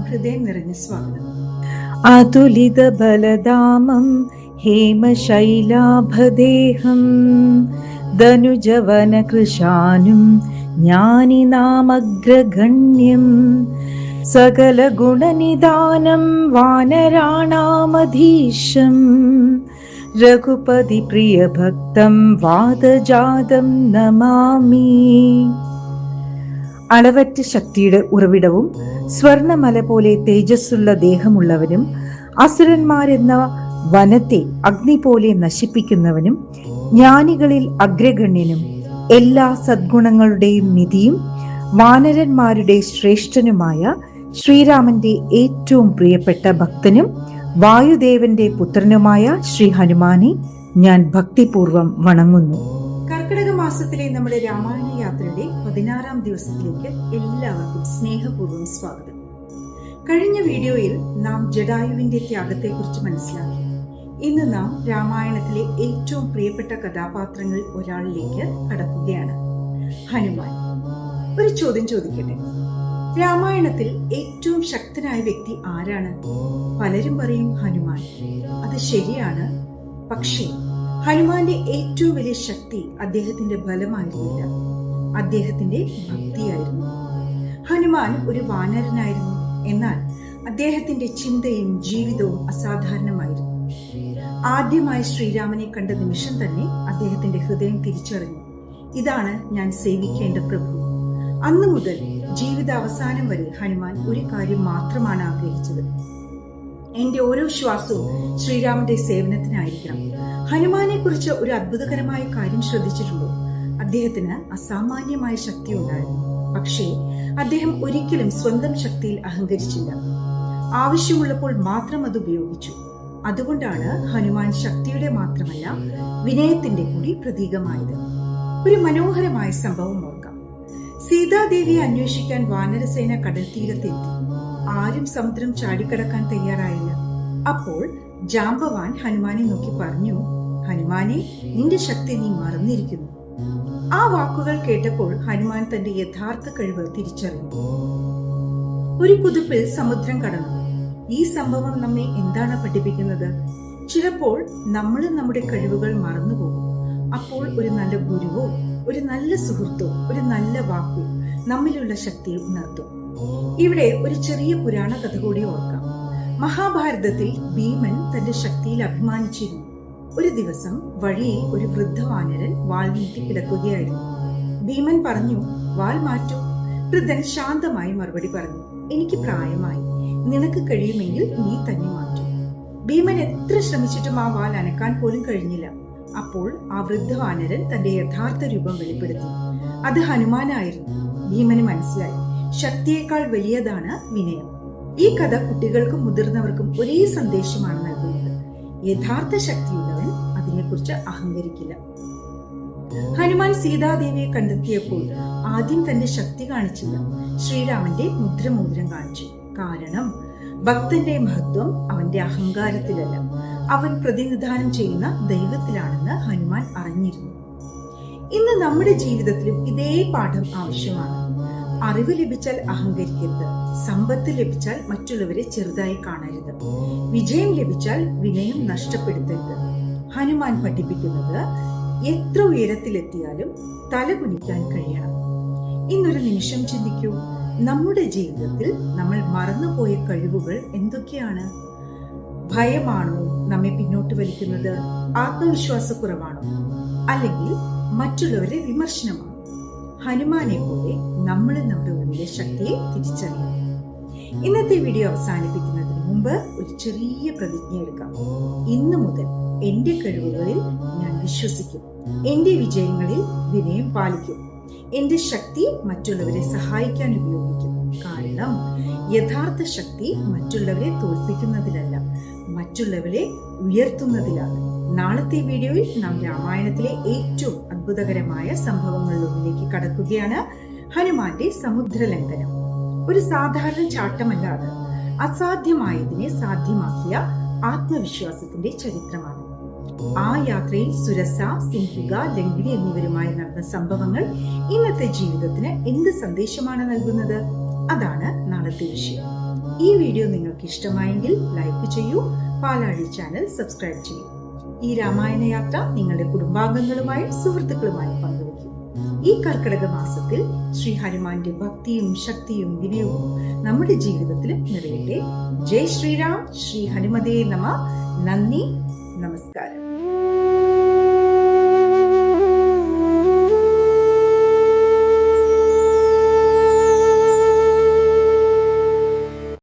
ഹൃദയം നിറഞ്ഞ സ്വാഗതം. അതുലിത ബലദാമം ഹേമശൈലാഭദേഹം ധനുജവന കൃശാനും ജ്ഞാനിനാമഗ്രഗണ്യം സകല ഗുണനിദാനം വാനരാണാമധീശം രഘുപതി പ്രിയഭക്തം വാദജാതം നമാമി. അളവറ്റ ശക്തിയുടെ ഉറവിടവും സ്വർണമല പോലെ തേജസ്സുള്ള ദേഹമുള്ളവനും അസുരന്മാരെന്ന വനത്തെ അഗ്നി പോലെ നശിപ്പിക്കുന്നവനും ജ്ഞാനികളിൽ അഗ്രഗണ്യനും എല്ലാ സദ്ഗുണങ്ങളുടെയും നിധിയും വാനരന്മാരുടെ ശ്രേഷ്ഠനുമായ ശ്രീരാമന്റെ ഏറ്റവും പ്രിയപ്പെട്ട ഭക്തനും വായുദേവന്റെ പുത്രനുമായ ശ്രീ ഹനുമാനെ ഞാൻ ഭക്തിപൂർവം വണങ്ങുന്നു. കർക്കിടക മാസത്തിലെ നമ്മുടെ രാമായണ യാത്രയുടെ 16-ാം ദിവസത്തിലേക്ക് എല്ലാവർക്കും സ്നേഹപൂർവ്വം സ്വാഗതം. കഴിഞ്ഞ വീഡിയോയിൽ നാം ജടായുവിന്റെ ത്യാഗത്തെക്കുറിച്ച് മനസ്സിലാക്കി. ഇന്ന് നാം രാമായണത്തിലെ ഏറ്റവും പ്രിയപ്പെട്ട കഥാപാത്രങ്ങളിൽ ഒരാളിലേക്ക് കടക്കുകയാണ്, ഹനുമാൻ. ഒരു ചോദ്യം ചോദിക്കട്ടെ, രാമായണത്തിൽ ഏറ്റവും ശക്തനായ വ്യക്തി ആരാണ്? പലരും പറയും ഹനുമാൻ. അത് ശരിയാണ്. പക്ഷേ ഹനുമാന്റെ ഏറ്റവും വലിയ ശക്തി അദ്ദേഹത്തിന്റെ ബലമായിരുന്നില്ല, അദ്ദേഹത്തിന്റെ ഭക്തിയായിരുന്നു. ഹനുമാൻ ഒരു വാനരനായിരുന്നു, എന്നാൽ അദ്ദേഹത്തിന്റെ ചിന്തയും ജീവിതവും അസാധാരണമായിരുന്നു. ആദ്യമായി ശ്രീരാമനെ കണ്ട നിമിഷം തന്നെ അദ്ദേഹത്തിന്റെ ഹൃദയം തിരിച്ചറിഞ്ഞു, ഇതാണ് ഞാൻ സേവിക്കേണ്ട പ്രഭു. അന്നു മുതൽ ജീവിത അവസാനം വരെ ഹനുമാൻ ഒരു കാര്യം മാത്രമാണ് ആഗ്രഹിച്ചത്, എന്റെ ഓരോ ശ്വാസവും ശ്രീരാമന്റെ സേവനത്തിനായിരിക്കണം. ഹനുമാനെ കുറിച്ച് ഒരു അത്ഭുതകരമായ കാര്യം ശ്രദ്ധിച്ചിട്ടുണ്ടോ? അദ്ദേഹത്തിന് അസാമാന്യമായ ശക്തി ഉണ്ടായിരുന്നു. പക്ഷേ അദ്ദേഹം ഒരിക്കലും സ്വന്തം ശക്തിയിൽ അഹങ്കരിച്ചില്ല. ആവശ്യമുള്ളപ്പോൾ മാത്രം അത് ഉപയോഗിച്ചു. അതുകൊണ്ടാണ് ഹനുമാൻ ശക്തിയുടെ മാത്രമല്ല വിനയത്തിന്റെ കൂടി പ്രതീകമായത്. ഒരു മനോഹരമായ സംഭവം ഓർക്കാം. സീതാദേവിയെ അന്വേഷിക്കാൻ വാനരസേന കടൽ തീരത്തെത്തി. ആരും സമുദ്രം ചാടിക്കടക്കാൻ തയ്യാറായില്ല. അപ്പോൾ ജാംബവാൻ ഹനുമാനെ നോക്കി പറഞ്ഞു, ഹനുമാനെ, നിന്റെ ശക്തി നീ മറന്നിരിക്കുന്നു. ആ വാക്കുകൾ കേട്ടപ്പോൾ ഹനുമാൻ തന്റെ യഥാർത്ഥ കഴിവ് തിരിച്ചറിഞ്ഞു. ഒരു കുതിപ്പിൽ സമുദ്രം കടന്നു. ഈ സംഭവം നമ്മെ എന്താണ് പഠിപ്പിക്കുന്നത്? ചിലപ്പോൾ നമ്മൾ നമ്മുടെ കഴിവുകൾ മറന്നുപോകും. അപ്പോൾ ഒരു നല്ല ഗുരുവോ ഒരു നല്ല സുഹൃത്തോ ഒരു നല്ല വാക്കോ നമ്മിലുള്ള ശക്തിയെ ഉണർത്തും. ഇവിടെ ഒരു ചെറിയ പുരാണ കഥ കൂടി ഓർക്കാം. മഹാഭാരതത്തിൽ ഭീമൻ തന്റെ ശക്തിയിൽ അഭിമാനിച്ചിരുന്നു. ഒരു ദിവസം വഴിയിൽ ഒരു വൃദ്ധവാനരൻ വാൾ നീട്ടി കിടക്കുകയായിരുന്നു. ഭീമൻ പറഞ്ഞു, വാൾ മാറ്റൂ. വൃദ്ധൻ ശാന്തമായി മറുപടി പറഞ്ഞു, എനിക്ക് പ്രായമായി, നിനക്ക് കഴിയുമെങ്കിൽ നീ തന്നെ മാറ്റൂ. ഭീമൻ എത്ര ശ്രമിച്ചിട്ടും ആ വാൾ അനക്കാൻ പോലും കഴിഞ്ഞില്ല. അപ്പോൾ ആ വൃദ്ധവാനരൻ തന്റെ യഥാർത്ഥ രൂപം വെളിപ്പെടുത്തി. അത് ഹനുമാനായിരുന്നു. ഭീമന് മനസ്സിലായി, ശക്തിയേക്കാൾ വലിയതാണ് വിനയം. ഈ കഥ കുട്ടികൾക്കും മുതിർന്നവർക്കും ഒരേ സന്ദേശമാണ് നൽകുന്നത്. യഥാർത്ഥ ശക്തിയുള്ളവൻ അതിനെക്കുറിച്ച് അഹങ്കരിക്കില്ല. ഹനുമാൻ സീതാദേവിയെ കണ്ടെത്തിയപ്പോൾ ആദ്യം തന്റെ ശക്തി കാണിച്ചില്ല, ശ്രീരാമന്റെ മുദ്രമോതിരം കാണിച്ചു. കാരണം ഭക്തന്റെ മഹത്വം അവന്റെ അഹങ്കാരത്തിലല്ല, അവൻ പ്രതിനിധാനം ചെയ്യുന്ന ദൈവത്തിലാണെന്ന് ഹനുമാൻ അറിഞ്ഞിരുന്നു. ഇന്ന് നമ്മുടെ ജീവിതത്തിലും ഇതേ പാഠം ആവശ്യമാണ്. അറിവ് ലഭിച്ചാൽ അഹങ്കരിക്കരുത്, സമ്പത്ത് ലഭിച്ചാൽ മറ്റുള്ളവരെ ചെറുതായി കാണരുത്, വിജയം ലഭിച്ചാൽ വിനയം നഷ്ടപ്പെടുത്തരുത്. ഹനുമാൻ പഠിപ്പിക്കുന്നത് എത്ര ഉയരത്തിലെത്തിയാലും തല കുനിക്കാൻ കഴിയണം. ഇന്നൊരു നിമിഷം ചിന്തിക്കൂ, നമ്മുടെ ജീവിതത്തിൽ നമ്മൾ മറന്നുപോയ കഴിവുകൾ എന്തൊക്കെയാണ്? ഭയമാണോ നമ്മെ പിന്നോട്ട് വലിക്കുന്നത്? ആത്മവിശ്വാസക്കുറവാണോ? അല്ലെങ്കിൽ മറ്റുള്ളവരുടെ വിമർശനമാണോ? ഹനുമാനെ പോലെ നമ്മൾ നമ്മുടെ ഉള്ളിലെ ശക്തിയെ തിരിച്ചറിയണം. ഇന്നത്തെ വീഡിയോ അവസാനിപ്പിക്കുന്നതിന് മുമ്പ് ഒരു ചെറിയ പ്രതിജ്ഞ എടുക്കാം. ഇന്നു മുതൽ എന്റെ കഴിവുകളിൽ ഞാൻ വിശ്വസിക്കും, എന്റെ വിജയങ്ങളിൽ വിനയം പാലിക്കും, എന്റെ ശക്തി മറ്റുള്ളവരെ സഹായിക്കാൻ ഉപയോഗിക്കും. കാരണം യഥാർത്ഥ ശക്തി മറ്റുള്ളവരെ തോൽപ്പിക്കുന്നതിലല്ല, മറ്റുള്ളവരെ ഉയർത്തുന്നതിലാണ്. നാളത്തെ വീഡിയോയിൽ നാം രാമായണത്തിലെ ഏറ്റവും അത്ഭുതകരമായ സംഭവങ്ങളിലൊന്നിലേക്ക് കടക്കുകയാണ്, ഹനുമാന്റെ സമുദ്രലംഘനം. ഒരു സാധാരണ ചാട്ടമല്ലാതെ അസാധ്യമായതിനെ സാധ്യമാക്കിയ ആത്മവിശ്വാസത്തിന്റെ ചരിത്രമാണ്. ആ യാത്രയിൽ സുരസ, സിംഹിക, ലങ്കിടി എന്നിവരുമായി നടന്ന സംഭവങ്ങൾ ഇന്നത്തെ ജീവിതത്തിന് എന്ത് സന്ദേശമാണ് നൽകുന്നത്? അതാണ് നാളത്തെ വിഷയം. ഈ വീഡിയോ നിങ്ങൾക്ക് ഇഷ്ടമായെങ്കിൽ ലൈക്ക് ചെയ്യൂ, പാലാഴി ചാനൽ സബ്സ്ക്രൈബ് ചെയ്യൂ. ഈ രാമായണ യാത്ര നിങ്ങളുടെ കുടുംബാംഗങ്ങളുമായും സുഹൃത്തുക്കളുമായും പങ്കുവയ്ക്കും. ഈ കർക്കിടക മാസത്തിൽ ശ്രീ ഹനുമാന്റെ ഭക്തിയും ശക്തിയും വിനയവും നമ്മുടെ ജീവിതത്തിൽ നിറയട്ടെ. ജയ് ശ്രീരാം. ശ്രീ ഹനുമതേ നമ. നന്ദി, നമസ്കാരം.